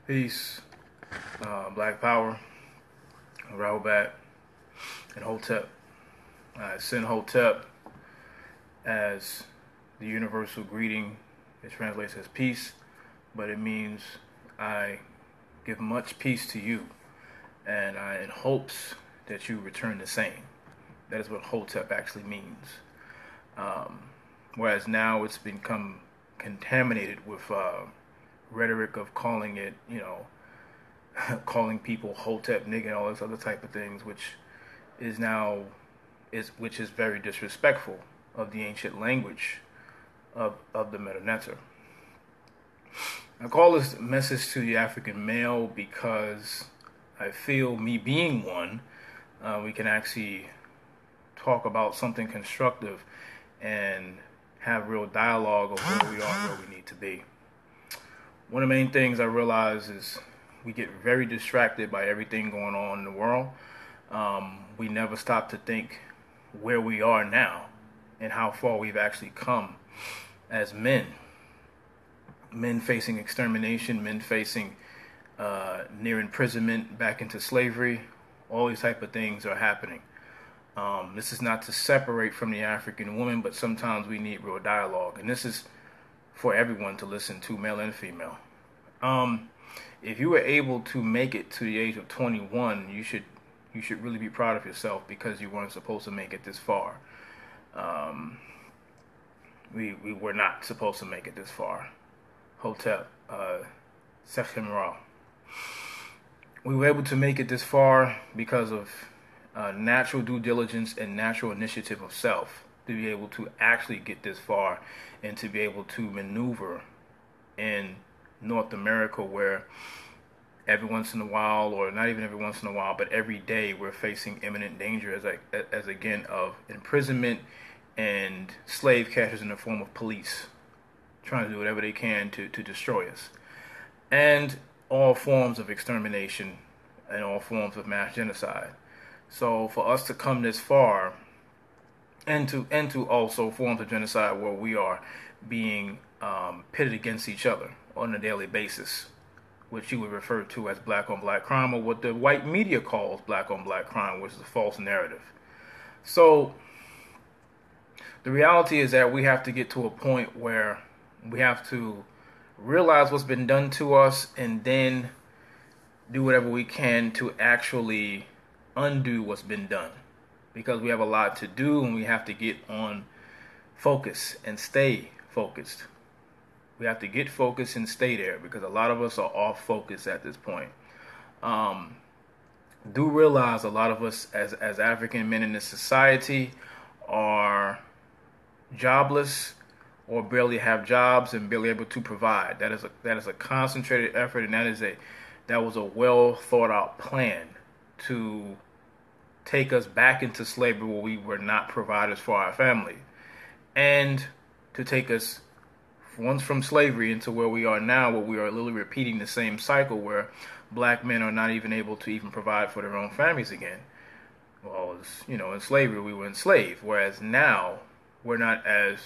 Peace, Black Power, Rahubat, and Hotep. I send Hotep as the universal greeting. It translates as peace, but it means I give much peace to you, and in hopes that you return the same. That is what Hotep actually means. Um, Whereas now it's become contaminated with rhetoric of calling it, calling people Hotep nigga and all this other type of things, which is now which is very disrespectful of the ancient language of the Medu Neter. I call this message to the African male because I feel, me being one, we can actually talk about something constructive and have real dialogue of where we are and where we need to be. One of the main things I realize is we get very distracted by everything going on in the world. We never stop to think where we are now and how far we've actually come as men. Men facing extermination, men facing near imprisonment, back into slavery. All these type of things are happening. This is not to separate from the African woman, but sometimes we need real dialogue. And this is for everyone to listen to, male and female. If you were able to make it to the age of 21, you should really be proud of yourself, because you weren't supposed to make it this far. We were not supposed to make it this far. Hotep, Sechem Ra. We were able to make it this far because of natural due diligence and natural initiative of self, to be able to actually get this far and to be able to maneuver in North America, where every once in a while, or not even every once in a while, but every day, we're facing imminent danger as again of imprisonment and slave catchers in the form of police trying to do whatever they can to destroy us, and all forms of extermination and all forms of mass genocide. So for us to come this far, and to also forms of genocide where we are being pitted against each other on a daily basis, which you would refer to as black on black crime, or what the white media calls black on black crime, which is a false narrative. So the reality is that we have to get to a point where we have to realize what's been done to us, and then do whatever we can to actually undo what's been done, because we have a lot to do, and we have to get on focus and stay focused. We have to get focused and stay there, because a lot of us are off focus at this point. Do realize a lot of us as African men in this society are jobless, or barely have jobs and barely able to provide. That is a concentrated effort, and that was a well thought out plan to take us back into slavery, where we were not providers for our family, and to take us once from slavery into where we are now, where we are literally repeating the same cycle, where black men are not even able to even provide for their own families again. Well, in slavery we were enslaved, whereas now we're not as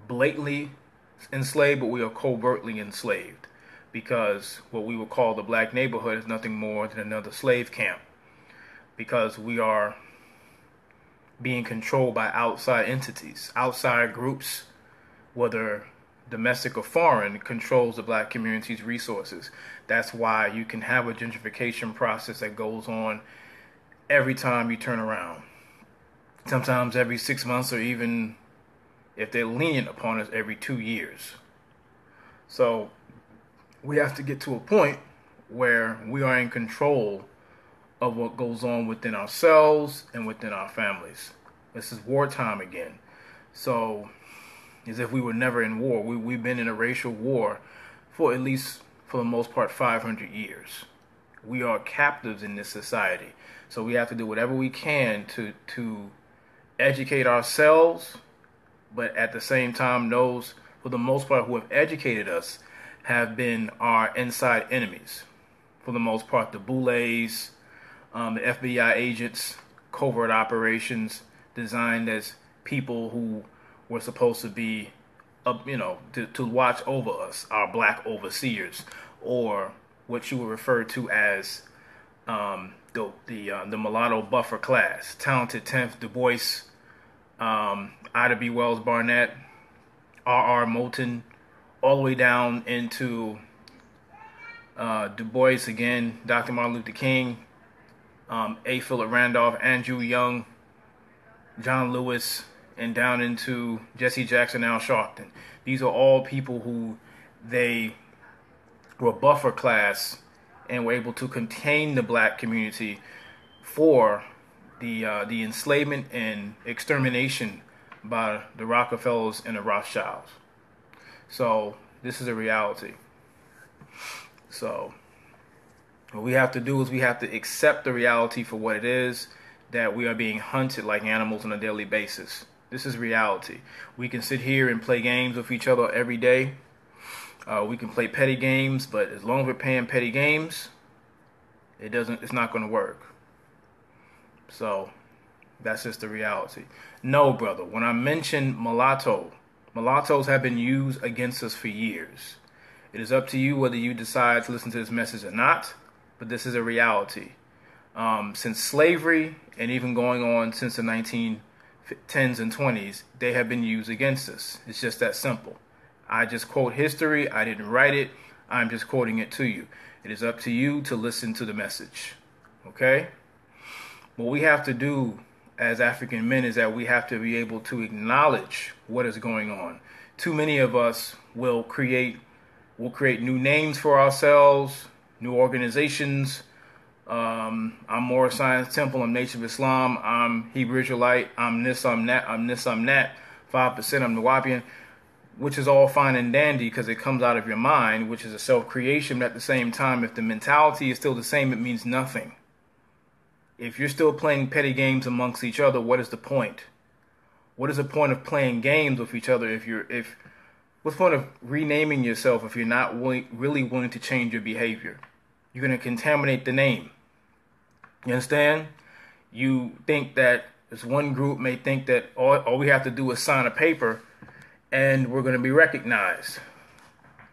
blatantly enslaved, but we are covertly enslaved, because what we would call the black neighborhood is nothing more than another slave camp, because we are being controlled by outside entities, outside groups, whether domestic or foreign, controls the black community's resources. That's why you can have a gentrification process that goes on every time you turn around. Sometimes every 6 months, or even, if they're lenient upon us, every 2 years. So we have to get to a point where we are in control of what goes on within ourselves and within our families. This is wartime again. So, as if we were never in war. We've been in a racial war for, at least for the most part, 500 years. We are captives in this society. So we have to do whatever we can to educate ourselves, but at the same time, those, for the most part, who have educated us have been our inside enemies. For the most part, the Boulets, the FBI agents, covert operations designed as people who were supposed to be, to watch over us, our black overseers, or what you would refer to as the mulatto buffer class. Talented 10th, Du Bois, Ida B. Wells Barnett, R.R. Moulton, all the way down into Du Bois again, Dr. Martin Luther King, A. Philip Randolph, Andrew Young, John Lewis, and down into Jesse Jackson, Al Sharpton. These are all people who they were buffer class and were able to contain the black community for the enslavement and extermination by the Rockefellers and the Rothschilds. So this is a reality. So what we have to do is we have to accept the reality for what it is, that we are being hunted like animals on a daily basis. This is reality. We can sit here and play games with each other every day. We can play petty games, but as long as we're paying petty games, it's not going to work. So that's just the reality. No, brother, when I mention mulattoes have been used against us for years. It is up to you whether you decide to listen to this message or not, but this is a reality. Since slavery, and even going on since the 1910s and 20s, they have been used against us. It's just that simple. I just quote history. I didn't write it. I'm just quoting it to you. It is up to you to listen to the message. Okay? What we have to do as African men is that we have to be able to acknowledge what is going on. Too many of us will create new names for ourselves, new organizations. I'm Morris Science Temple, I'm Nation of Islam, I'm Hebrew Israelite, I'm this, I'm that, 5%, I'm Nawapian, which is all fine and dandy because it comes out of your mind, which is a self-creation, but at the same time, if the mentality is still the same, it means nothing. If you're still playing petty games amongst each other, what is the point? What is the point of playing games with each other what's the point of renaming yourself if you're not really willing to change your behavior? You're going to contaminate the name. You understand? You think that this one group may think that all we have to do is sign a paper and we're going to be recognized.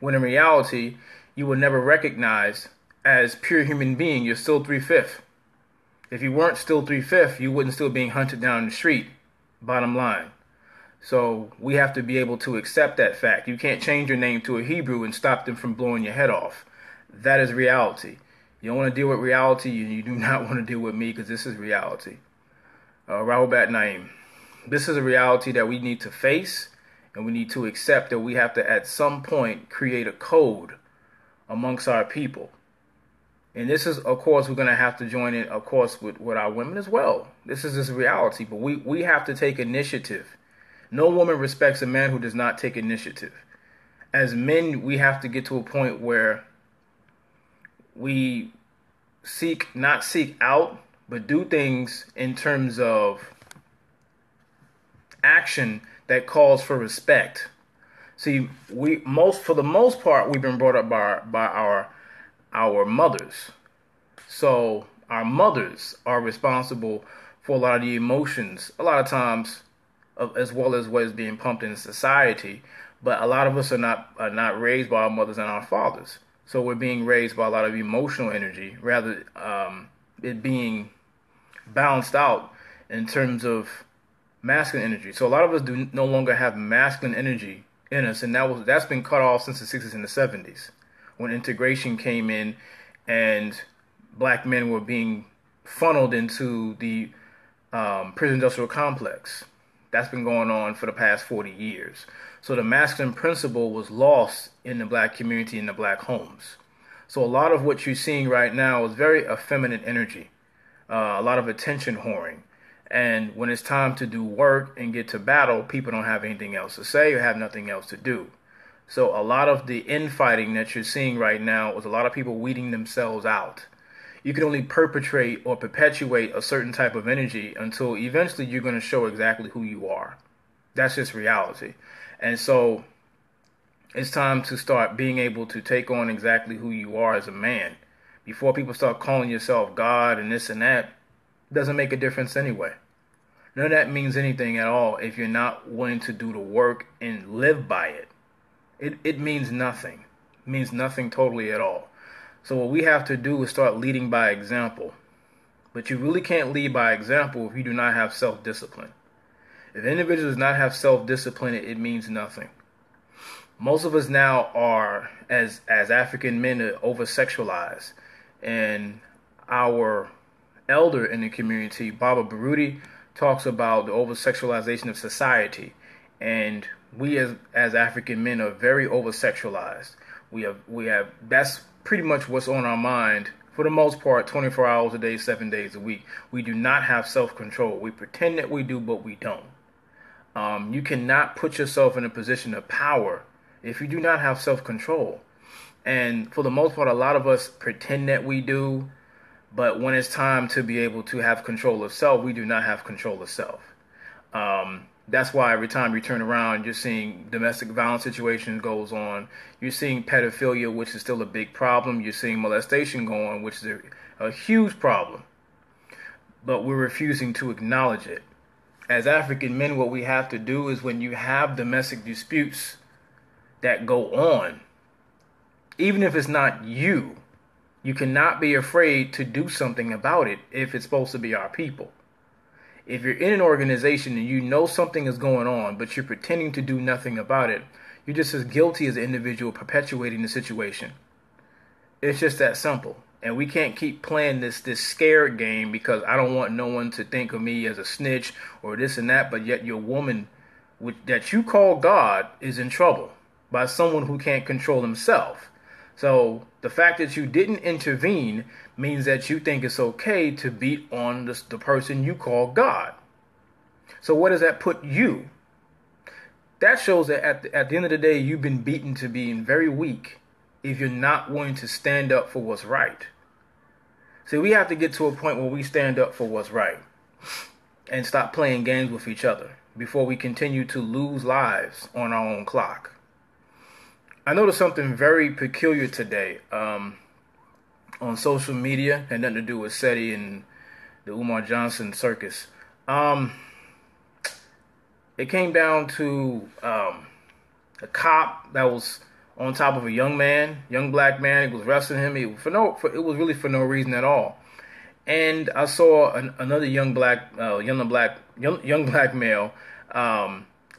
When in reality, you were never recognized as pure human being. You're still 3/5. If you weren't still 3/5, you wouldn't still being hunted down the street. Bottom line. So we have to be able to accept that fact. You can't change your name to a Hebrew and stop them from blowing your head off. That is reality. You don't want to deal with reality, and you do not want to deal with me because this is reality. Rahubat Naim. This is a reality that we need to face, and we need to accept that we have to, at some point, create a code amongst our people. And this is, of course, we're going to have to join in, of course, with our women as well. This is just reality, but we have to take initiative. No woman respects a man who does not take initiative. As men, we have to get to a point where we not seek out, but do things in terms of action that calls for respect. See, for the most part, we've been brought up by our mothers. So our mothers are responsible for a lot of the emotions, a lot of times, as well as what is being pumped in society. But a lot of us are not raised by our mothers and our fathers. So we're being raised by a lot of emotional energy, rather it being balanced out in terms of masculine energy. So a lot of us no longer have masculine energy in us, and that's been cut off since the 60s and the 70s, when integration came in and black men were being funneled into the prison industrial complex. That's been going on for the past 40 years. So the masculine principle was lost in the black community, in the black homes. So a lot of what you're seeing right now is very effeminate energy, a lot of attention whoring. And when it's time to do work and get to battle, people don't have anything else to say or have nothing else to do. So a lot of the infighting that you're seeing right now is a lot of people weeding themselves out. You can only perpetrate or perpetuate a certain type of energy until eventually you're going to show exactly who you are. That's just reality. And so it's time to start being able to take on exactly who you are as a man. Before people start calling yourself God and this and that, it doesn't make a difference anyway. None of that means anything at all if you're not willing to do the work and live by it. It means nothing. It means nothing totally at all. So what we have to do is start leading by example. But you really can't lead by example if you do not have self-discipline. If individuals do not have self-discipline, it means nothing. Most of us now are, as African men, over-sexualized. And our elder in the community, Baba Baruti, talks about the over-sexualization of society. And we as African men are very over-sexualized. We have that's pretty much what's on our mind for the most part, 24 hours a day, 7 days a week. We do not have self-control. We pretend that we do, but we don't. You cannot put yourself in a position of power if you do not have self-control. And for the most part, a lot of us pretend that we do, but when it's time to be able to have control of self, we do not have control of self. That's why every time you turn around, you're seeing domestic violence situations goes on. You're seeing pedophilia, which is still a big problem. You're seeing molestation go on, which is a huge problem. But we're refusing to acknowledge it. As African men, what we have to do is when you have domestic disputes that go on, even if it's not you, you cannot be afraid to do something about it if it's supposed to be our people. If you're in an organization and you know something is going on, but you're pretending to do nothing about it, you're just as guilty as the individual perpetuating the situation. It's just that simple. And we can't keep playing this scared game because I don't want no one to think of me as a snitch or this and that, but yet your woman that you call God is in trouble by someone who can't control himself. So the fact that you didn't intervene means that you think it's okay to beat on the person you call God. So what does that put you? That shows that at the end of the day, you've been beaten to being very weak if you're not willing to stand up for what's right. See, we have to get to a point where we stand up for what's right and stop playing games with each other before we continue to lose lives on our own clock. I noticed something very peculiar today on social media. Had nothing to do with SETI and the Umar Johnson circus. It came down to a cop that was on top of a young black man. He was wrestling him. It was really for no reason at all. And I saw another young black male.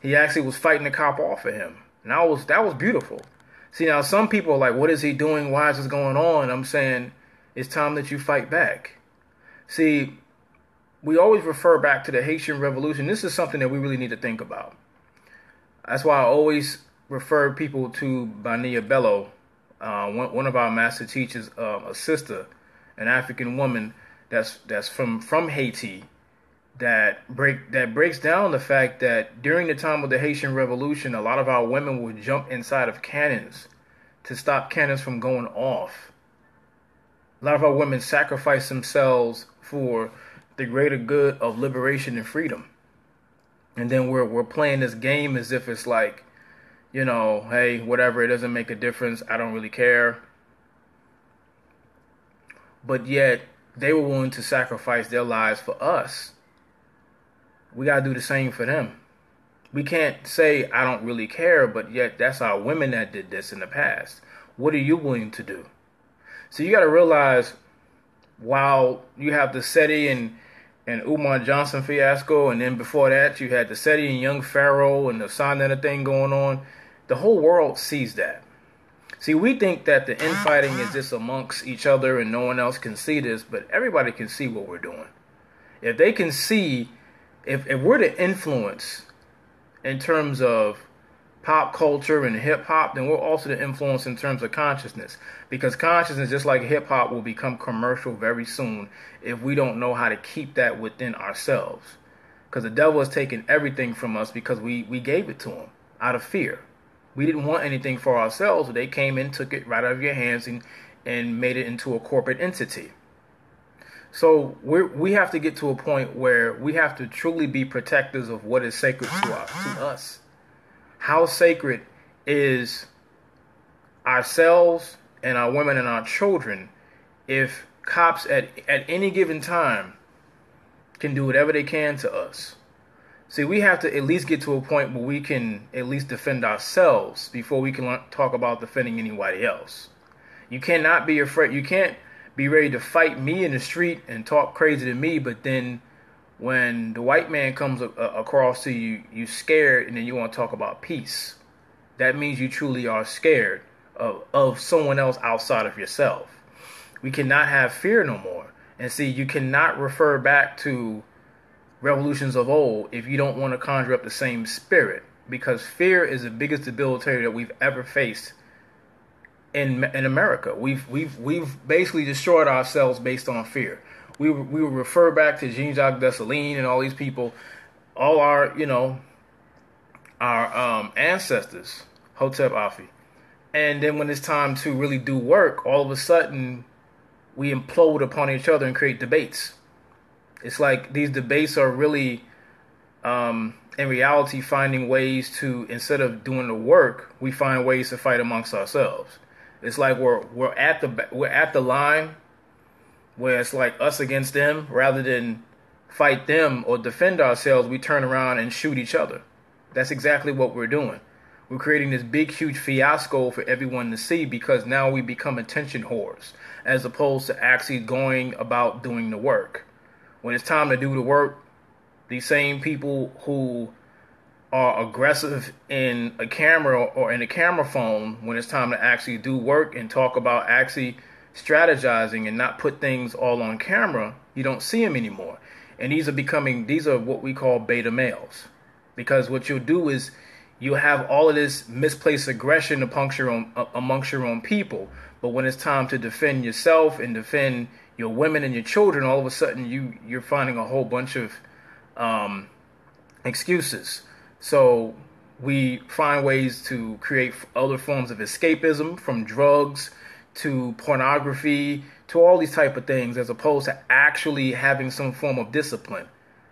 He actually was fighting the cop off of him, and that was beautiful. See, now some people are like, what is he doing? Why is this going on? I'm saying it's time that you fight back. See, we always refer back to the Haitian Revolution. This is something that we really need to think about. That's why I always refer people to Bania Bello, one of our master teachers, a sister, an African woman that's from Haiti, that breaks down the fact that during the time of the Haitian Revolution, a lot of our women would jump inside of cannons to stop cannons from going off. A lot of our women sacrifice themselves for the greater good of liberation and freedom. And then we're playing this game as if it's like, hey, whatever, it doesn't make a difference. I don't really care. But yet they were willing to sacrifice their lives for us. We got to do the same for them. We can't say, I don't really care, but yet that's our women that did this in the past. What are you willing to do? So you got to realize, while you have the SETI and Umar Johnson fiasco, and then before that you had the SETI and young Pharaoh and the Sonetta thing going on, the whole world sees that. See, we think that the infighting is just amongst each other and no one else can see this, but everybody can see what we're doing. If they can see, if we're the influence in terms of pop culture and hip hop, then we're also the influence in terms of consciousness. Because consciousness, just like hip hop, will become commercial very soon if we don't know how to keep that within ourselves. Because the devil has taken everything from us because we gave it to him out of fear. We didn't want anything for ourselves, so they came and took it right out of your hands and made it into a corporate entity. So we have to get to a point where we have to truly be protectors of what is sacred to us. How sacred is ourselves and our women and our children if cops at any given time can do whatever they can to us? See, we have to at least get to a point where we can at least defend ourselves before we can talk about defending anybody else. You cannot be afraid. You can't be ready to fight me in the street and talk crazy to me, but then when the white man comes across to you, you scared, and then you want to talk about peace. That means you truly are scared of someone else outside of yourself. We cannot have fear no more. And see, you cannot refer back to revolutions of old if you don't want to conjure up the same spirit, because fear is the biggest debilitator that we've ever faced in America. We've basically destroyed ourselves based on fear. We will refer back to Jean-Jacques Dessalines and all these people, all our our ancestors, Hotep Afi. And then when it's time to really do work, all of a sudden we implode upon each other and create debates. It's like these debates are really, in reality, finding ways to, instead of doing the work, we find ways to fight amongst ourselves. It's like we're at the line where it's like us against them. Rather than fight them or defend ourselves, we turn around and shoot each other. That's exactly what we're doing. We're creating this big, huge fiasco for everyone to see, because now we become attention whores as opposed to actually going about doing the work. When it's time to do the work, these same people who are aggressive in a camera or in a camera phone, when it's time to actually do work and talk about actually strategizing and not put things all on camera, you don't see them anymore. And these are what we call beta males. Because what you'll do is you'll have all of this misplaced aggression amongst your own people. But when it's time to defend yourself and defend your women and your children, all of a sudden you're finding a whole bunch of excuses. So we find ways to create other forms of escapism, from drugs to pornography to all these type of things, as opposed to actually having some form of discipline.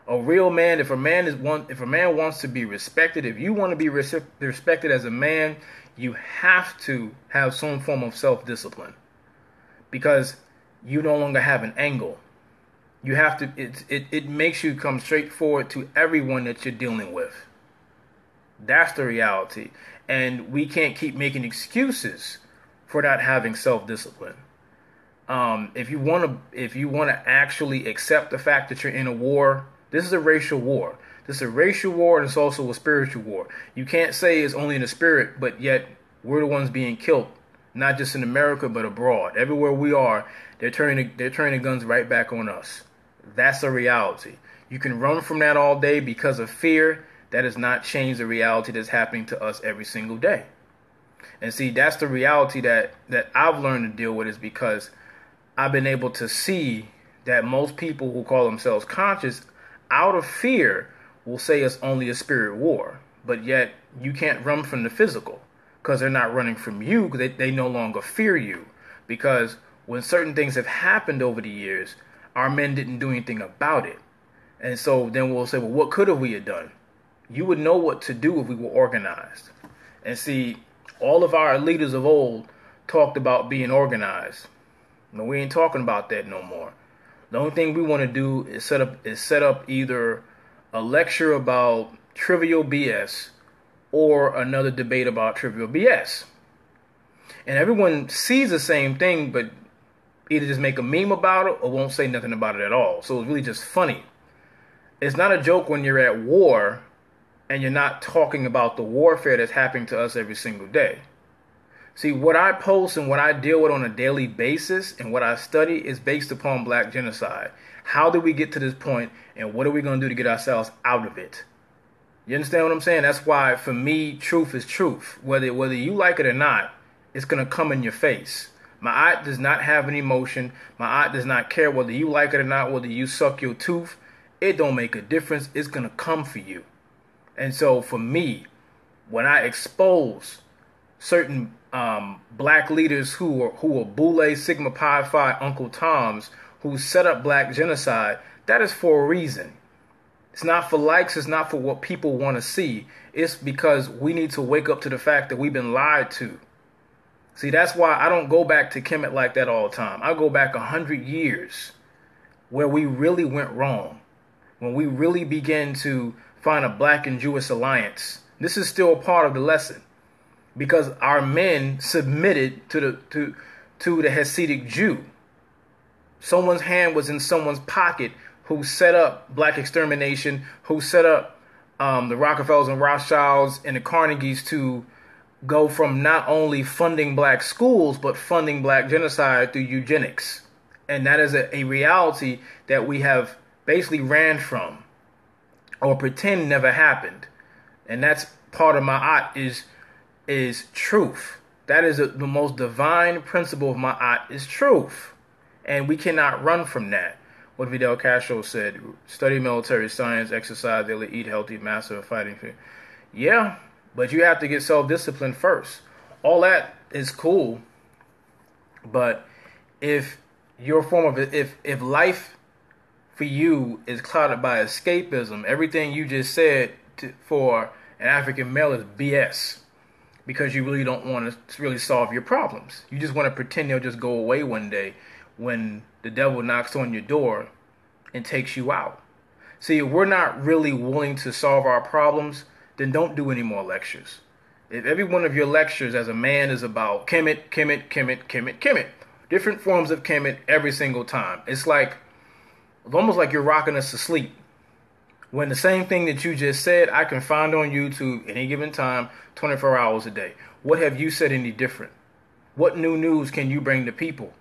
A real man, if a man wants to be respected, if you want to be respected as a man, you have to have some form of self-discipline, because you no longer have an angle. You have to. It makes you come straight forward to everyone that you're dealing with. That's the reality, and we can't keep making excuses for not having self-discipline. If you want to actually accept the fact that you're in a war, this is a racial war. This is a racial war, and it's also a spiritual war. You can't say it's only in the spirit, but yet we're the ones being killed, not just in America, but abroad. Everywhere we are, they're turning the guns right back on us. That's a reality. You can run from that all day because of fear. That does not change the reality that's happening to us every single day. And see, that's the reality that I've learned to deal with, is because I've been able to see that most people who call themselves conscious, out of fear, will say it's only a spirit war. But yet you can't run from the physical, because they're not running from you, because they no longer fear you. Because when certain things have happened over the years, our men didn't do anything about it. And so then we'll say, well, what could have we have done? You would know what to do if we were organized. And see, all of our leaders of old talked about being organized. No, we ain't talking about that no more. The only thing we want to do is set up either a lecture about trivial BS or another debate about trivial BS. And everyone sees the same thing, but either just make a meme about it or won't say nothing about it at all. So it's really just funny. It's not a joke when you're at war and you're not talking about the warfare that's happening to us every single day. See, what I post and what I deal with on a daily basis and what I study is based upon black genocide. How did we get to this point, and what are we going to do to get ourselves out of it? You understand what I'm saying? That's why, for me, truth is truth. Whether you like it or not, it's going to come in your face. My eye does not have an emotion. My eye does not care whether you like it or not, whether you suck your tooth. It don't make a difference. It's going to come for you. And so for me, when I expose certain black leaders who are Boule, Sigma Pi Phi, Uncle Toms, who set up black genocide, that is for a reason. It's not for likes. It's not for what people want to see. It's because we need to wake up to the fact that we've been lied to. See, that's why I don't go back to Kemet like that all the time. I go back 100 years where we really went wrong, when we really began to find a black and Jewish alliance. This is still a part of the lesson, because our men submitted to to the Hasidic Jew. Someone's hand was in someone's pocket who set up black extermination, who set up the Rockefellers and Rothschilds and the Carnegies to go from not only funding black schools, but funding black genocide through eugenics. And that is a reality that we have basically ran from or pretend never happened. And that's part of my art is truth. That is the most divine principle of my art is truth. And we cannot run from that. What Fidel Castro said, study military science, exercise daily, eat healthy, master fighting fear. Yeah, but you have to get self-discipline first. All that is cool. But if your form of if life for you is clouded by escapism, everything you just said for an African male is BS. Because you really don't want to really solve your problems. You just want to pretend they'll just go away one day when the devil knocks on your door and takes you out. See, if we're not really willing to solve our problems, then don't do any more lectures. If every one of your lectures as a man is about Kemet, Kemet, Kemet, Kemet, Kemet, different forms of Kemet every single time. It's almost like you're rocking us to sleep. When the same thing that you just said, I can find on YouTube any given time, 24 hours a day. What have you said any different? What new news can you bring to people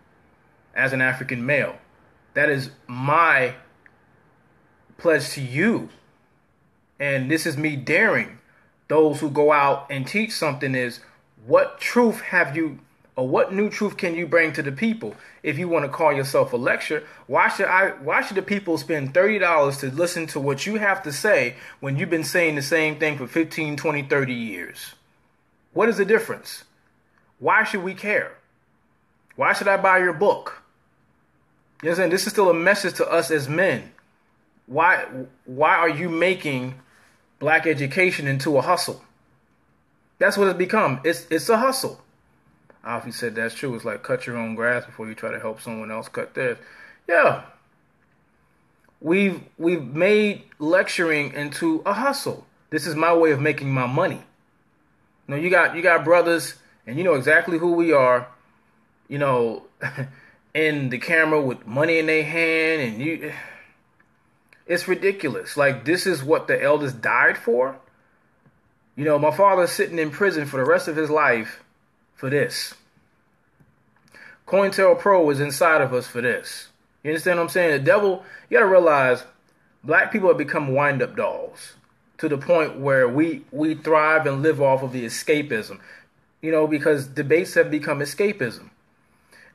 as an African male? That is my pledge to you. And this is me daring those who go out and teach something is what truth have you, or what new truth can you bring to the people? If you want to call yourself a lecture, why should the people spend $30 to listen to what you have to say when you've been saying the same thing for 15, 20, 30 years? What is the difference? Why should we care? Why should I buy your book? You understand? This is still a message to us as men. Why are you making black education into a hustle? That's what it's become. It's a hustle. Alfie said that's true. It's like cut your own grass before you try to help someone else cut theirs. Yeah. We've made lecturing into a hustle. This is my way of making my money. You know, you got brothers, and you know exactly who we are, you know, in the camera with money in their hand, and it's ridiculous. Like, this is what the elders died for. You know, my father's sitting in prison for the rest of his life for this. COINTELPRO is inside of us for this. You understand what I'm saying? The devil, you got to realize black people have become wind-up dolls to the point where we thrive and live off of the escapism. You know, because debates have become escapism.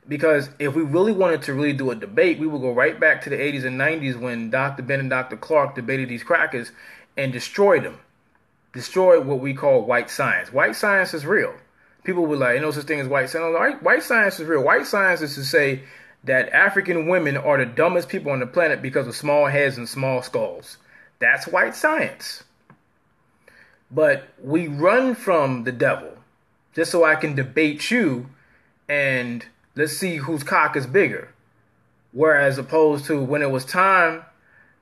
Because if we really wanted to really do a debate, we would go right back to the 80s and 90s when Dr. Ben and Dr. Clark debated these crackers and destroyed them. Destroyed what we call white science. White science is real. People were like, no such thing as white science. White science is real. White science is to say that African women are the dumbest people on the planet because of small heads and small skulls. That's white science. But we run from the devil just so I can debate you and let's see whose cock is bigger. Whereas opposed to when it was time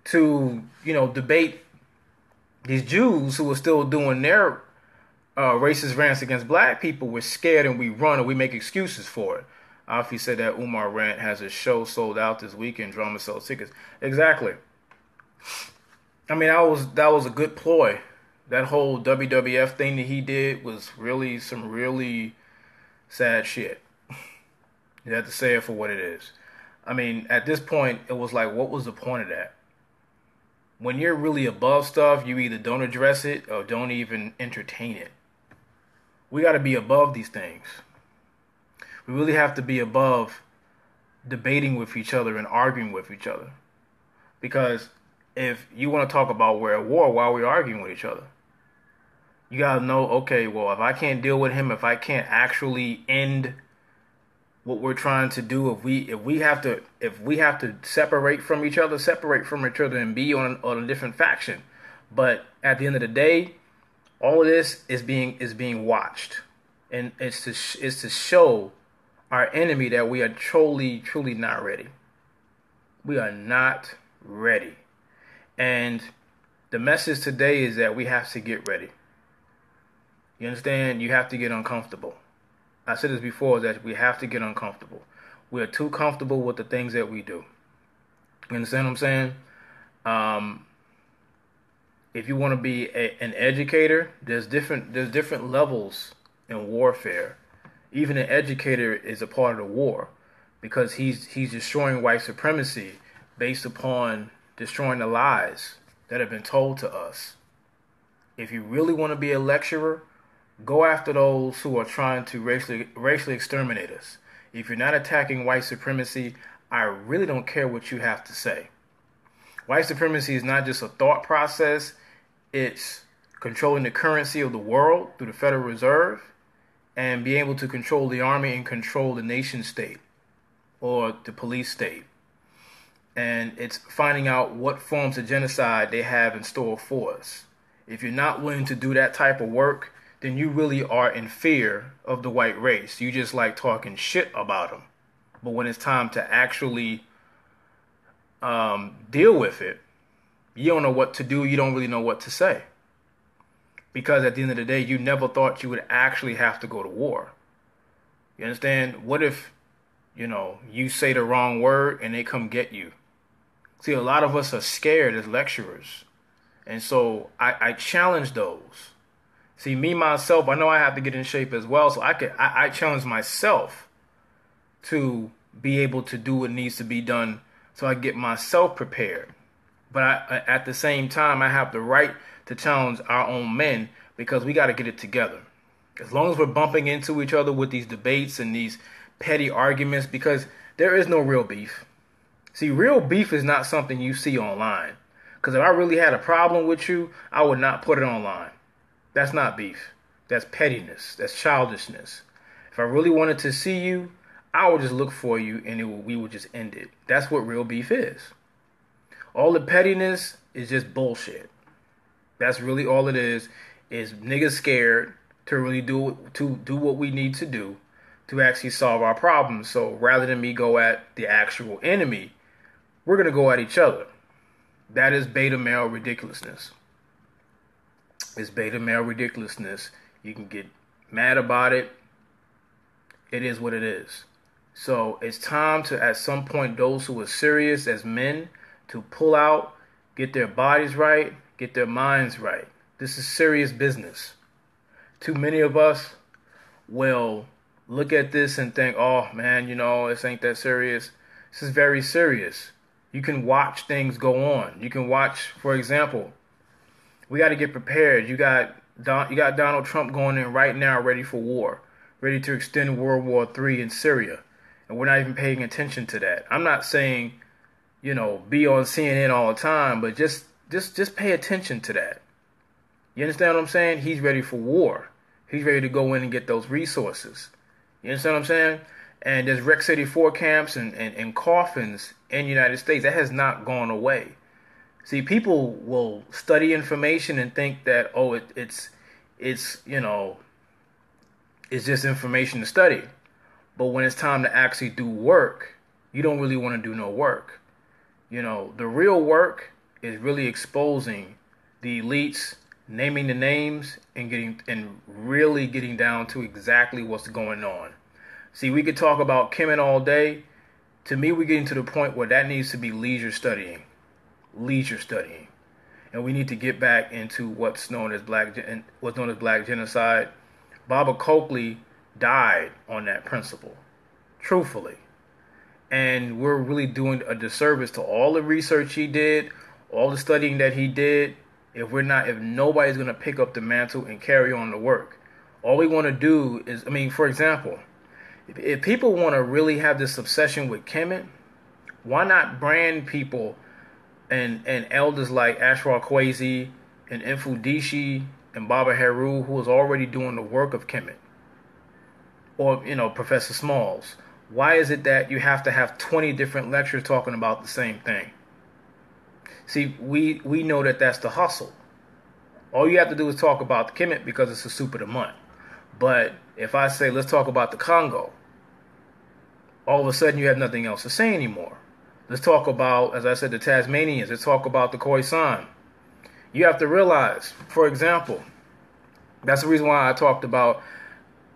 to, you know, debate these Jews who were still doing their racist rants against black people, we're scared and we run or we make excuses for it. Alfie said that Umar Rant has a show sold out this weekend. Drama sells tickets. Exactly. I mean, that was a good ploy. That whole WWF thing that he did was really some really sad shit. You have to say it for what it is. I mean, at this point, it was like, what was the point of that? When you're really above stuff, you either don't address it or don't even entertain it. We got to be above these things. We really have to be above debating with each other and arguing with each other. Because if you want to talk about we're at war, why are we arguing with each other? You got to know, okay, well, if I can't deal with him, if I can't actually end what we're trying to do, if we have to separate from each other and be on a different faction. But at the end of the day, all of this is being watched, and it's to show our enemy that we are truly not ready. We are not ready, and the message today is that we have to get ready. You understand? You have to get uncomfortable. I said this before, is that we have to get uncomfortable. We are too comfortable with the things that we do. You understand what I'm saying? Um, if you want to be an educator, there's different levels in warfare. Even an educator is a part of the war because he's destroying white supremacy based upon destroying the lies that have been told to us. If you really want to be a lecturer, go after those who are trying to racially exterminate us. If you're not attacking white supremacy, I really don't care what you have to say. White supremacy is not just a thought process, it's controlling the currency of the world through the Federal Reserve and be able to control the army and control the nation state or the police state. And it's finding out what forms of genocide they have in store for us. If you're not willing to do that type of work, then you really are in fear of the white race. You just like talking shit about them. But when it's time to actually deal with it, you don't know what to do. You don't really know what to say. Because at the end of the day, you never thought you would actually have to go to war. You understand? What if, you say the wrong word and they come get you? See, a lot of us are scared as lecturers. And so I challenge those. See, me, myself, I know I have to get in shape as well. So I challenge myself to be able to do what needs to be done so I get myself prepared. But at the same time, I have the right to challenge our own men because we got to get it together. As long as we're bumping into each other with these debates and these petty arguments, because there is no real beef. See, real beef is not something you see online. Because if I really had a problem with you, I would not put it online. That's not beef. That's pettiness. That's childishness. If I really wanted to see you, I would just look for you and we would just end it. That's what real beef is. All the pettiness is just bullshit. That's really all it is niggas scared to really do what we need to do to actually solve our problems. So rather than me go at the actual enemy, we're going to go at each other. That is beta male ridiculousness. It's beta male ridiculousness. You can get mad about it. It is what it is. So it's time to, at some point, those who are serious as men, to pull out, get their bodies right, get their minds right. This is serious business. Too many of us will look at this and think, oh man, this ain't that serious. This is very serious. You can watch things go on. You can watch, for example, we got to get prepared. You got Donald Trump going in right now, ready for war, ready to extend World War III in Syria. And we're not even paying attention to that. I'm not saying, be on CNN all the time, but just pay attention to that. You understand what I'm saying? He's ready for war. He's ready to go in and get those resources. You understand what I'm saying? And there's Rec City 4 camps and coffins in the United States. That has not gone away. See, people will study information and think that, it's just information to study. But when it's time to actually do work, you don't really want to do no work. The real work is really exposing the elites, naming the names, and really getting down to exactly what's going on. See, we could talk about Kemet all day. To me, we're getting to the point where that needs to be leisure studying. And we need to get back into what's known as black genocide. Baba Coakley died on that principle, truthfully. And we're really doing a disservice to all the research he did, all the studying that he did, if nobody's going to pick up the mantle and carry on the work. All we want to do is, for example, if people want to really have this obsession with Kemet, why not brand people and elders like Ashra Kwesi and Mfudishi and Baba Heru, who is already doing the work of Kemet? Or, Professor Smalls. Why is it that you have to have 20 different lectures talking about the same thing? See, we know that that's the hustle. All you have to do is talk about the Kemet because it's the soup of the month. But if I say, let's talk about the Congo, all of a sudden you have nothing else to say anymore. Let's talk about, as I said, the Tasmanians. Let's talk about the Khoisan. You have to realize, for example, that's the reason why I talked about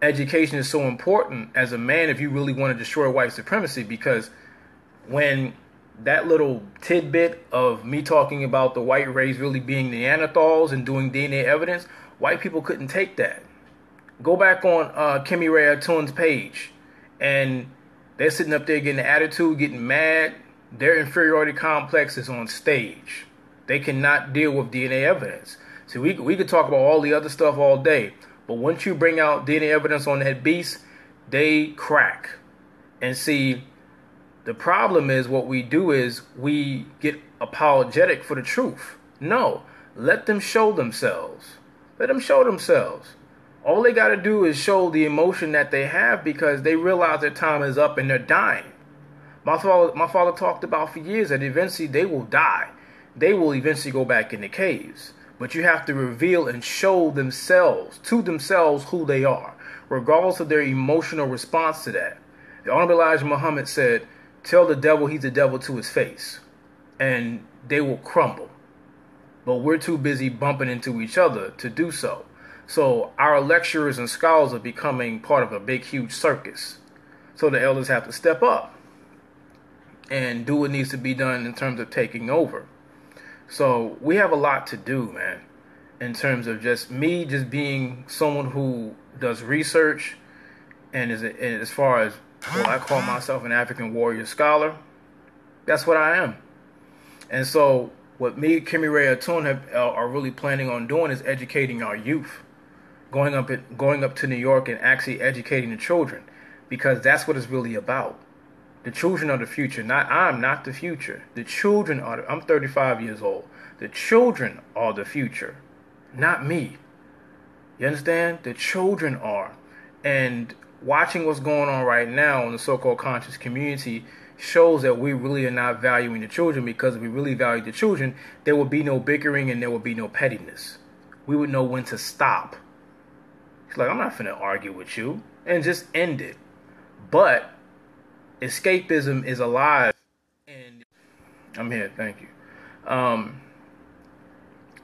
education is so important as a man if you really want to destroy white supremacy, because when that little tidbit of me talking about the white race really being Neanderthals and doing DNA evidence, white people couldn't take that. Go back on Kimmy Ray Atun's page, and they're sitting up there getting attitude, getting mad. Their inferiority complex is on stage. They cannot deal with DNA evidence. So we could talk about all the other stuff all day, but once you bring out DNA evidence on that beast, they crack. And see, the problem is what we do is we get apologetic for the truth. No, let them show themselves. Let them show themselves. All they got to do is show the emotion that they have, because they realize their time is up and they're dying. My father talked about for years that eventually they will die. They will eventually go back in the caves. But you have to reveal and show themselves, to themselves, who they are, regardless of their emotional response to that. The Honorable Elijah Muhammad said, tell the devil he's the devil to his face, and they will crumble. But we're too busy bumping into each other to do so. So our lecturers and scholars are becoming part of a big, huge circus. So the elders have to step up and do what needs to be done in terms of taking over. So we have a lot to do, man, in terms of just being someone who does research and as far as, well, I call myself an African warrior scholar. That's what I am. And so what me, Kimmy Ray Atun, are really planning on doing is educating our youth, going up to New York and actually educating the children, because that's what it's really about. The children are the future. I'm not the future. The children are. I'm 35 years old. The children are the future, not me. You understand? The children are. And watching what's going on right now in the so-called conscious community shows that we really are not valuing the children, because if we really valued the children, there would be no bickering and there would be no pettiness. We would know when to stop. It's like, I'm not finna argue with you, and just end it. But escapism is alive, and I'm here, thank you.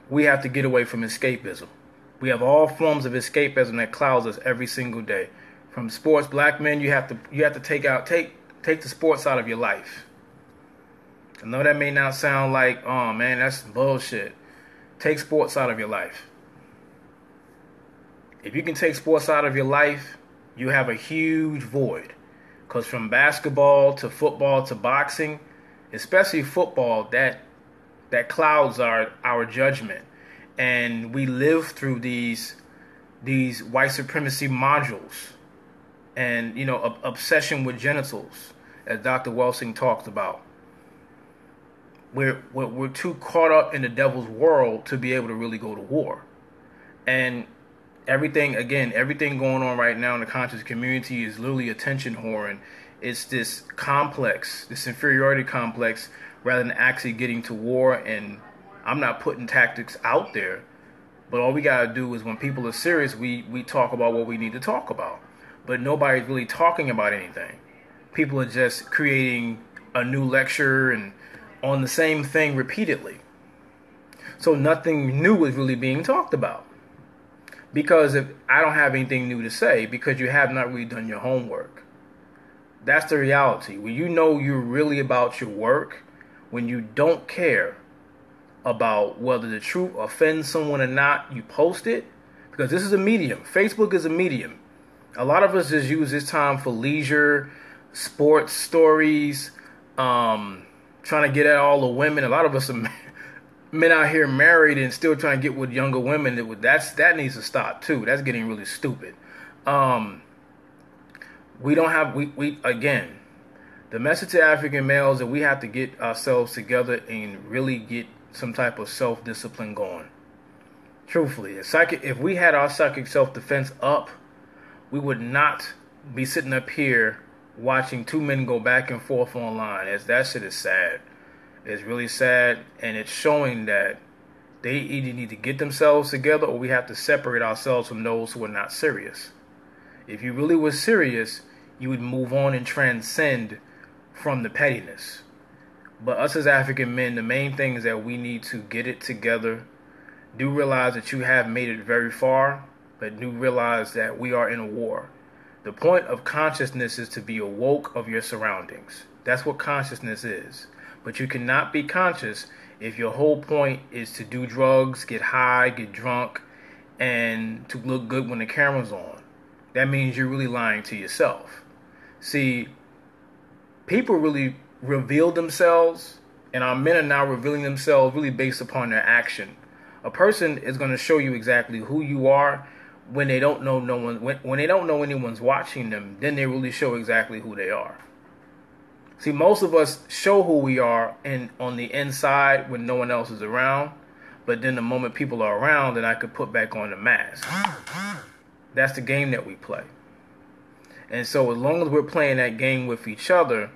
We have to get away from escapism. We have all forms of escapism that clouds us every single day. From sports, black men, you have to take the sports out of your life. I know that may not sound like, oh man, that's bullshit. Take sports out of your life. If you can take sports out of your life, you have a huge void. Because from basketball to football to boxing, especially football, that clouds our judgment. And we live through these white supremacy modules and, obsession with genitals, as Dr. Welsing talked about. We're too caught up in the devil's world to be able to really go to war. And everything going on right now in the conscious community is literally attention whoring. It's this complex, this inferiority complex, rather than actually getting to war. And I'm not putting tactics out there, but all we gotta do is, when people are serious, we talk about what we need to talk about. But nobody's really talking about anything. People are just creating a new lecture and on the same thing repeatedly. So nothing new is really being talked about. Because if I don't have anything new to say, because you have not really done your homework. That's the reality. When you know you're really about your work, when you don't care about whether the truth offends someone or not, you post it. Because this is a medium. Facebook is a medium. A lot of us just use this time for leisure, sports stories, trying to get at all the women. A lot of us are men out here married and still trying to get with younger women. That needs to stop too. That's getting really stupid. Again, the message to African males that we have to get ourselves together and really get some type of self-discipline going. Truthfully, if we had our psychic self-defense up, we would not be sitting up here watching two men go back and forth online. That shit is sad. It's really sad, and it's showing that they either need to get themselves together, or we have to separate ourselves from those who are not serious. If you really were serious, you would move on and transcend from the pettiness. But us as African men, the main thing is that we need to get it together. Do realize that you have made it very far, but do realize that we are in a war. The point of consciousness is to be awoke of your surroundings. That's what consciousness is. But you cannot be conscious if your whole point is to do drugs, get high, get drunk, and to look good when the camera's on. That means you're really lying to yourself. See, people really reveal themselves, and our men are now revealing themselves really based upon their action. A person is going to show you exactly who you are when they don't know when they don't know anyone's watching them. Then they really show exactly who they are. See, most of us show who we are on the inside when no one else is around, but then the moment people are around, then I could put back on the mask. That's the game that we play. And so as long as we're playing that game with each other,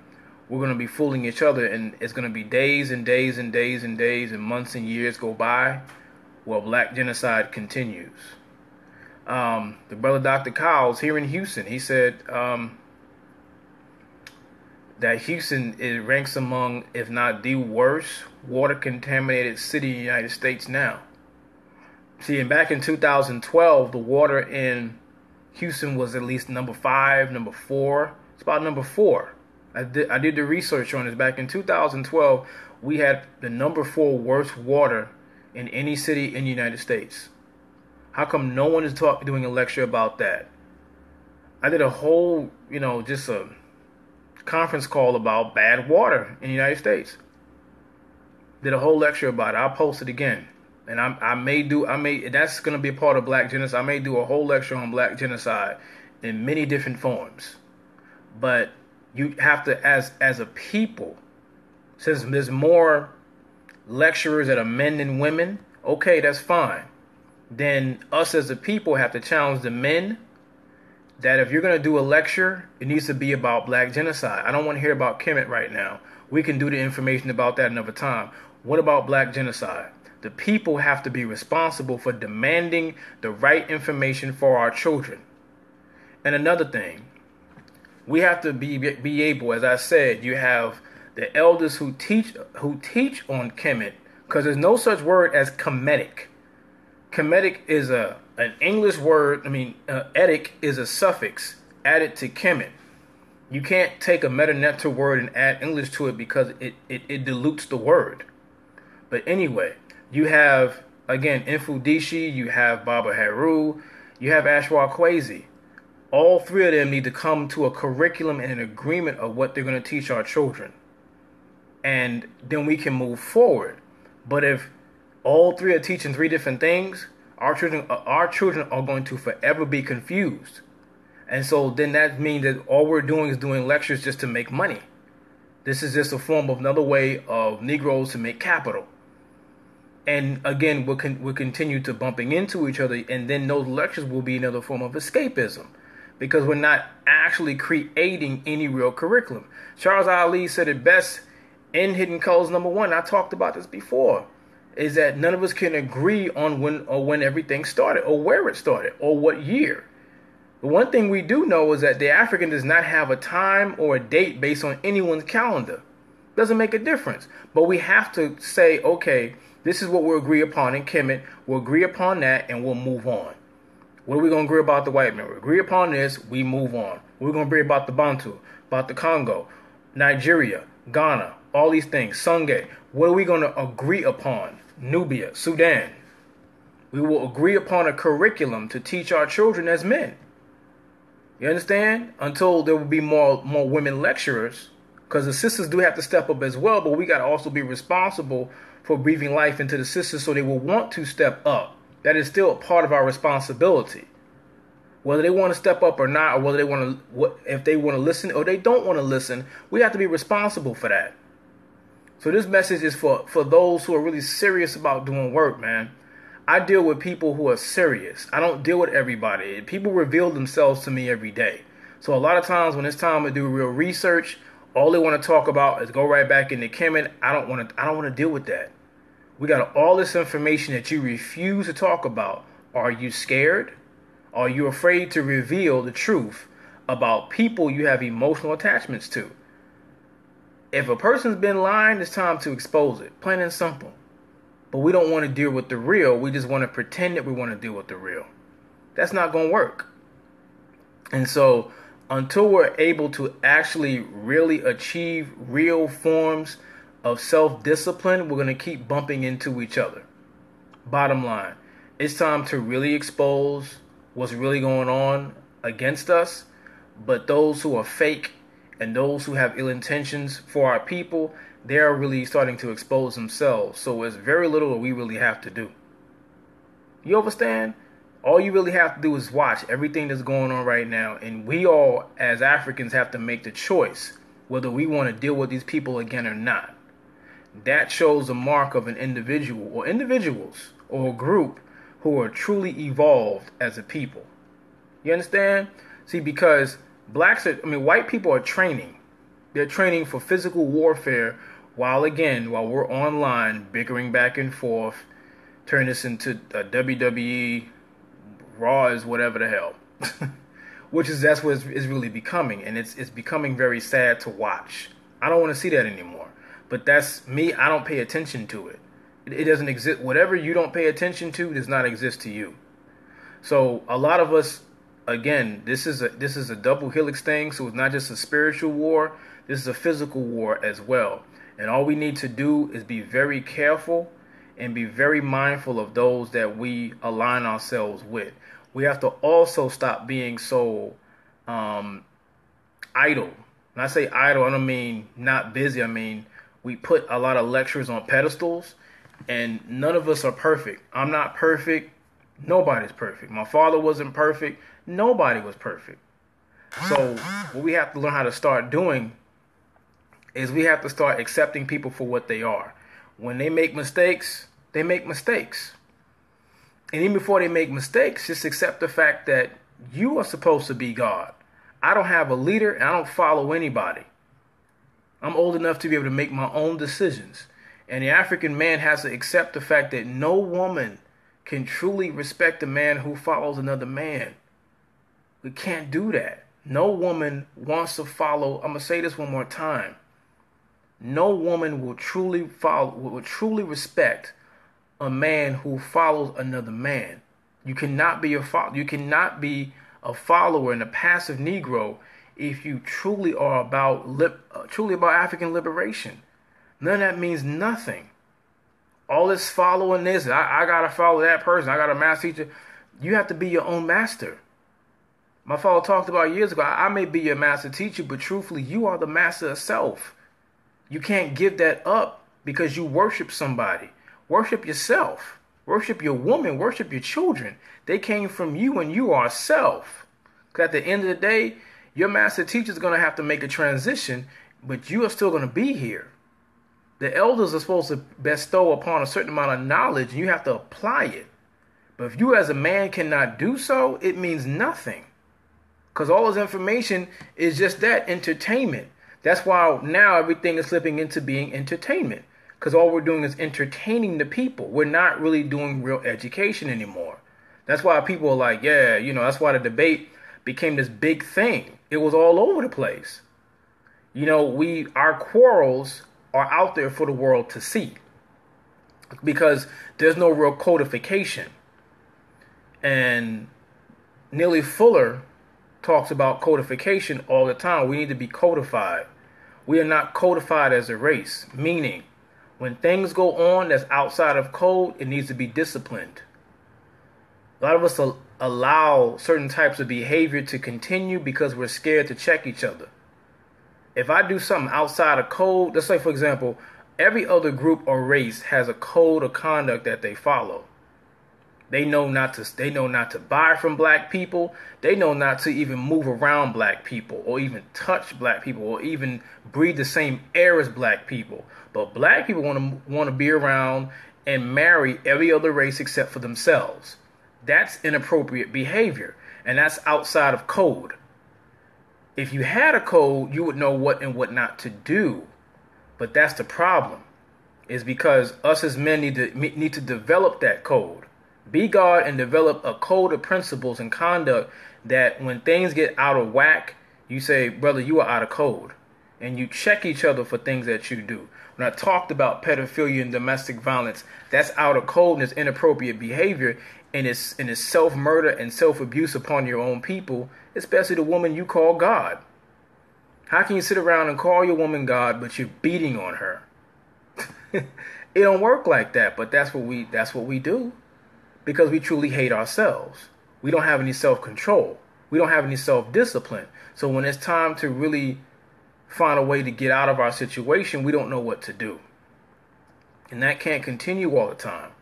we're going to be fooling each other, and it's going to be days and days and days and days and months and years go by while black genocide continues. The brother Dr. Cowles here in Houston, he said that Houston ranks among, if not the worst, water-contaminated city in the United States now. See, and back in 2012, the water in Houston was at least number 5, number 4. It's about number 4. I did the research on this. Back in 2012, we had the number 4 worst water in any city in the United States. How come no one is doing a lecture about that? I did a whole, just a conference call about bad water in the United States. Did a whole lecture about it. I'll post it again. And that's going to be a part of black genocide. I may do a whole lecture on black genocide in many different forms. But you have to, as a people, since there's more lecturers that are men than women, okay, that's fine. Then us as a people have to challenge the men that if you're going to do a lecture, it needs to be about black genocide. I don't want to hear about Kemet right now. We can do the information about that another time. What about black genocide? The people have to be responsible for demanding the right information for our children. And another thing, we have to be able, as I said, you have the elders who teach on Kemet, because there's no such word as Kemetic. Kemetic is an English word. Etic is a suffix added to Kemet. You can't take a Meta-Neter word and add English to it because it dilutes the word. But anyway, you have, again, Infudishi, you have Baba Haru, you have Ashwa Kwesi. All 3 of them need to come to a curriculum and an agreement of what they're going to teach our children. And then we can move forward. But if all 3 are teaching 3 different things, our children are going to forever be confused. And so then that means that all we're doing is doing lectures just to make money. This is just a form of another way of Negroes to make capital. And again, we'll continue to bumping into each other, and then those lectures will be another form of escapism, because we're not actually creating any real curriculum. Charles Ali said it best in Hidden Codes #1. I talked about this before. Is that none of us can agree on when everything started, or where it started, or what year. The one thing we do know is that the African does not have a time or a date based on anyone's calendar. Doesn't make a difference. But we have to say, okay, this is what we'll agree upon in Kemet. We'll agree upon that, and we'll move on. What are we going to agree about the white man? We agree upon this, we move on. We're going to agree about the Bantu, about the Congo, Nigeria, Ghana, all these things, Sungay. What are we going to agree upon? Nubia, Sudan. We will agree upon a curriculum to teach our children as men. You understand? Until there will be more women lecturers, because the sisters do have to step up as well, but we got to also be responsible for breathing life into the sisters so they will want to step up. That is still a part of our responsibility. Whether they want to step up or not, or whether they want to, if they want to listen or they don't want to listen, we have to be responsible for that. So this message is for those who are really serious about doing work, man. I deal with people who are serious. I don't deal with everybody. People reveal themselves to me every day. So a lot of times when it's time to do real research, all they want to talk about is go right back into Kemet. I don't want to deal with that. We got all this information that you refuse to talk about. Are you scared? Are you afraid to reveal the truth about people you have emotional attachments to? If a person's been lying, it's time to expose it. Plain and simple. But we don't want to deal with the real. We just want to pretend that we want to deal with the real. That's not going to work. And so until we're able to actually really achieve real forms of self-discipline, we're going to keep bumping into each other. Bottom line, it's time to really expose what's really going on against us. But those who are fake and those who have ill intentions for our people, they're really starting to expose themselves. So it's very little that we really have to do. You understand? All you really have to do is watch everything that's going on right now. And we all, as Africans, have to make the choice whether we want to deal with these people again or not. That shows the mark of an individual or individuals or a group who are truly evolved as a people. You understand? See, because white people are training. They're training for physical warfare while we're online bickering back and forth, turn this into a WWE, Raw is whatever the hell. That's what it's really becoming. And it's becoming very sad to watch. I don't want to see that anymore. But that's me. I don't pay attention to it. It doesn't exist. Whatever you don't pay attention to does not exist to you. So a lot of us, again, this is a double helix thing. So it's not just a spiritual war. This is a physical war as well. And all we need to do is be very careful and be very mindful of those that we align ourselves with. We have to also stop being so idle. When I say idle, I don't mean not busy. I mean we put a lot of lectures on pedestals, and none of us are perfect. I'm not perfect. Nobody's perfect. My father wasn't perfect. Nobody was perfect. So what we have to learn how to start doing is we have to start accepting people for what they are. When they make mistakes, they make mistakes. And even before they make mistakes, just accept the fact that you are supposed to be God. I don't have a leader and I don't follow anybody. I'm old enough to be able to make my own decisions. And the African man has to accept the fact that no woman can truly respect a man who follows another man. We can't do that. No woman wants to follow. I'm going to say this one more time. No woman will truly respect a man who follows another man. You cannot be a follower and a passive Negro if you truly are about African liberation. None of that means nothing. All this following this, I gotta follow that person. I got a master teacher. You have to be your own master. My father talked about years ago. I may be your master teacher, but truthfully, you are the master of self. You can't give that up because you worship somebody. Worship yourself. Worship your woman. Worship your children. They came from you and you are self. Because at the end of the day, your master teacher is going to have to make a transition, but you are still going to be here. The elders are supposed to bestow upon a certain amount of knowledge and you have to apply it. But if you as a man cannot do so, it means nothing. Because all this information is just that, entertainment. That's why now everything is slipping into being entertainment. Because all we're doing is entertaining the people. We're not really doing real education anymore. That's why people are like, that's why the debate became this big thing. It was all over the place. Our quarrels are out there for the world to see. Because there's no real codification. And Neely Fuller talks about codification all the time. We need to be codified. We are not codified as a race, meaning when things go on that's outside of code, it needs to be disciplined. A lot of us allow certain types of behavior to continue because we're scared to check each other. If I do something outside of code, let's say, for example, every other group or race has a code of conduct that they follow. They know not to buy from black people. They know not to even move around black people or even touch black people or even breathe the same air as black people. But black people want to be around and marry every other race except for themselves. That's inappropriate behavior, and that's outside of code. If you had a code, you would know what and what not to do. But that's the problem, is because us as men need to develop that code. Be God and develop a code of principles and conduct that when things get out of whack, you say, brother, you are out of code. and you check each other for things that you do. When I talked about pedophilia and domestic violence, that's out of code and it's inappropriate behavior, and it's self-murder and self-abuse upon your own people, especially the woman you call God. How can you sit around and call your woman God, but you're beating on her? It don't work like that, but that's what we do, because we truly hate ourselves. We don't have any self-control. We don't have any self-discipline. So when it's time to really find a way to get out of our situation, we don't know what to do. And that can't continue all the time.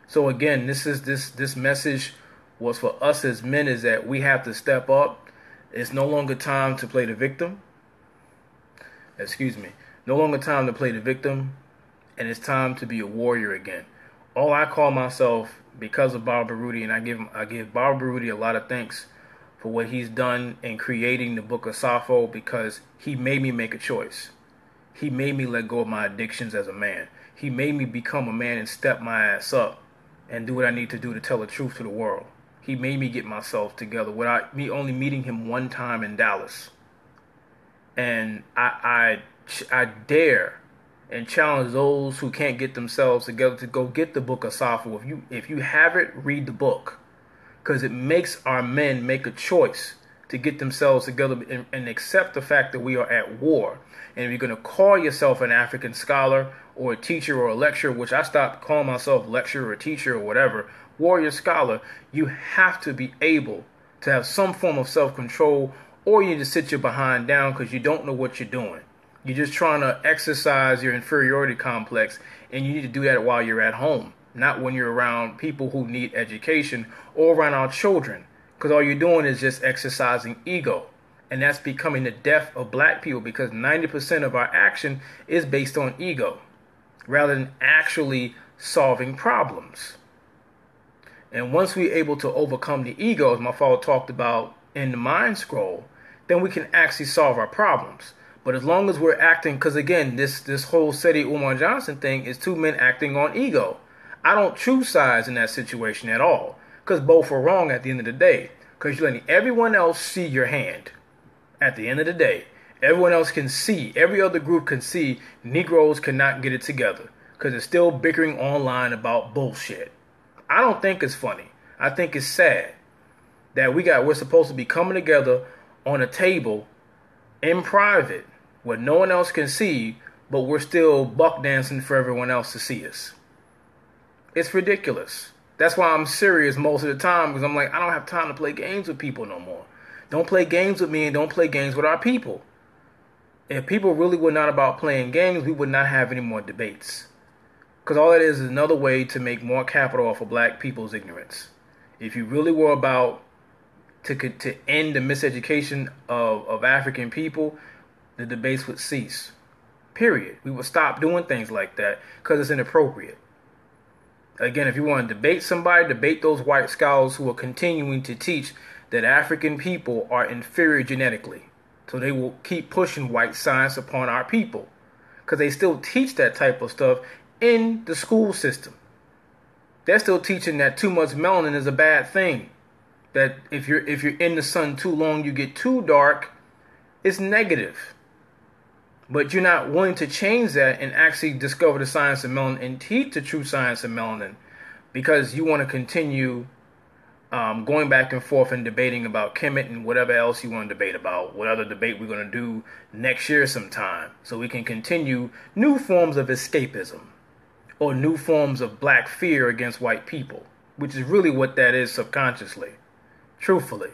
So again, this message was for us as men, is that we have to step up. It's no longer time to play the victim. No longer time to play the victim, and it's time to be a warrior again. All I call myself, because of Baba Baruti, and I give Baba Baruti a lot of thanks for what he's done in creating the Book of Sappho, because he made me make a choice. He made me let go of my addictions as a man. He made me become a man and step my ass up and do what I need to do to tell the truth to the world. He made me get myself together without me only meeting him one time in Dallas. And I dare and challenge those who can't get themselves together to go get the Book of Sappho. If you have it, read the book, because it makes our men make a choice to get themselves together and accept the fact that we are at war. And if you're going to call yourself an African scholar or a teacher or a lecturer, which I stopped calling myself lecturer or teacher or whatever, warrior scholar, you have to be able to have some form of self-control, or you need to sit your behind down because you don't know what you're doing. You're just trying to exercise your inferiority complex, and you need to do that while you're at home, not when you're around people who need education or around our children, because all you're doing is just exercising ego. And that's becoming the death of black people, because 90% of our action is based on ego rather than actually solving problems. And once we're able to overcome the ego, as my father talked about in the Mind Scroll, then we can actually solve our problems. But as long as we're acting, because again, this whole Seti Umar Johnson thing is two men acting on ego. I don't choose sides in that situation at all, because both are wrong at the end of the day, because you're letting everyone else see your hand. At the end of the day, everyone else can see, every other group can see Negroes cannot get it together because they're still bickering online about bullshit. I don't think it's funny. I think it's sad that we're supposed to be coming together on a table in private where no one else can see, but we're still buck dancing for everyone else to see us. It's ridiculous. That's why I'm serious most of the time, because I'm like, I don't have time to play games with people no more. Don't play games with me, and don't play games with our people. If people really were not about playing games, we would not have any more debates. Because all that is another way to make more capital off of black people's ignorance. If you really were about to end the miseducation of African people, the debates would cease. Period. We would stop doing things like that because it's inappropriate. Again, if you want to debate somebody, debate those white scholars who are continuing to teach that African people are inferior genetically. So they will keep pushing white science upon our people, because they still teach that type of stuff in the school system. They're still teaching that too much melanin is a bad thing. That if you're in the sun too long, you get too dark, it's negative. But you're not willing to change that and actually discover the science of melanin and teach the true science of melanin, because you want to continue going back and forth and debating about Kemet and whatever else you want to debate about, what other debate we're going to do next year sometime, so we can continue new forms of escapism or new forms of black fear against white people, which is really what that is subconsciously, truthfully.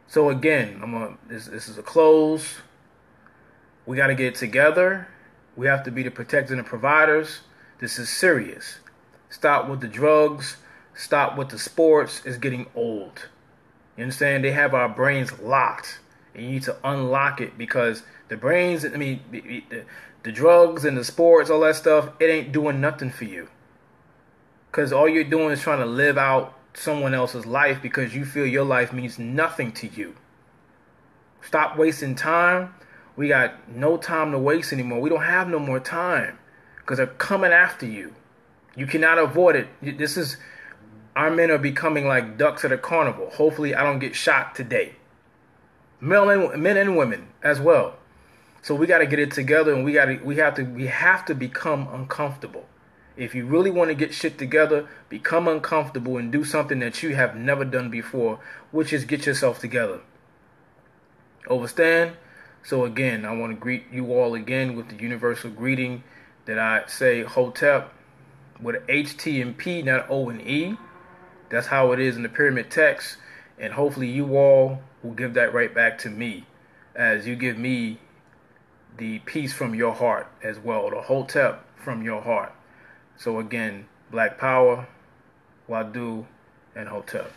So again, this is a close. We got to get together. We have to be the protectors and the providers. This is serious. Stop with the drugs. Stop with the sports. It's getting old. You understand? They have our brains locked. And you need to unlock it, because the brains, the drugs and the sports, all that stuff, it ain't doing nothing for you. Because all you're doing is trying to live out someone else's life because you feel your life means nothing to you. Stop wasting time. We got no time to waste anymore. We don't have no more time, because they're coming after you. You cannot avoid it. Our men are becoming like ducks at a carnival. Hopefully I don't get shot today. Men and women as well. So we got to get it together, and we have to become uncomfortable. If you really want to get shit together, become uncomfortable and do something that you have never done before, which is get yourself together. Overstand? So again, I want to greet you all again with the universal greeting that I say Hotep with an H, T, and P, not O and E. That's how it is in the pyramid text. And hopefully you all will give that right back to me as you give me the peace from your heart as well, the Hotep from your heart. So again, Black Power, Wadu, and Hotep.